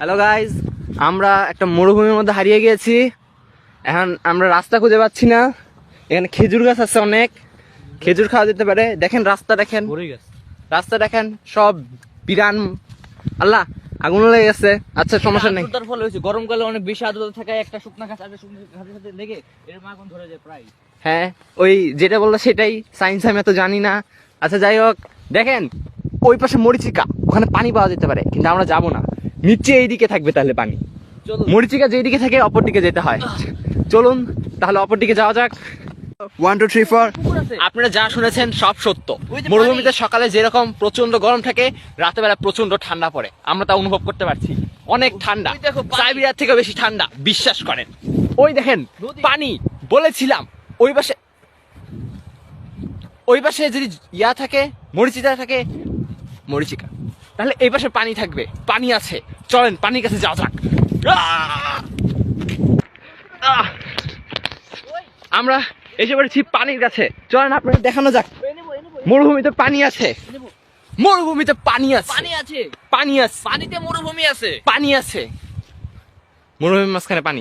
Hello guys, আমরা একটা মরুভূমির মধ্যে হারিয়ে গিয়েছি। এখন আমরা রাস্তা খুঁজে পাচ্ছি না। এখানে খেজুর গাছ আছে, অনেক খেজুর খাওয়া যেতে পারে। দেখেন রাস্তা, দেখেন রাস্তা, দেখেন সব বিরান। আল্লাহ, আগুন লেগে গেছে। আচ্ছা, সমস্যা নেই। তার ফলে হচ্ছে গরমকালে অনেক বেশি আর্দ্রতা থাকায় একটা শুকনা গাছ আর শুকনো গাছের সাথে লেগে এর আগুন ধরে যায় প্রায়। হ্যাঁ, ওই যেটা বললো সেটাই। সায়েন্স আমি এত জানি না। আচ্ছা, যাই হোক, দেখেন ওই পাশে মরিচিকা, ওখানে পানি পাওয়া যেতে পারে, কিন্তু আমরা যাবো না। নিচে এইদিকে থাকবে তাহলে পানি। মরিচিকা যেদিকে থাকে অপর দিকে যেতে হয়। চলুন তাহলে অপর দিকে যাওয়া যাক। 1 2 3 4। আপনারা যা শুনেছেন সব সত্য। মরুভূমিতে সকালে যেরকম প্রচন্ড গরম থাকে, রাতে বেলা প্রচন্ড ঠান্ডা পড়ে। আমরা তা অনুভব করতে পারছি। অনেক ঠান্ডা, সাইবেরিয়ার থেকে বেশি ঠান্ডা, বিশ্বাস করেন। ওই দেখেন পানি, বলেছিলাম ওই পাশে যদি ইয়া থাকে, মরিচিকা থাকে, মরিচিকা, তাহলে এই পাশে পানি থাকবে। পানি আছে, চলেন পানির কাছে যাওয়া যাক। আমরা এসে পড়েছি পানির কাছে, চলেন আপনাদের দেখানো যাক। মরুভূমিতে পানি আছে, মরুভূমিতে পানি আছে, পানি আছে, পানি আছে, পানিতে মরুভূমি আছে, পানি আছে, মরুভূমির মাঝখানে পানি।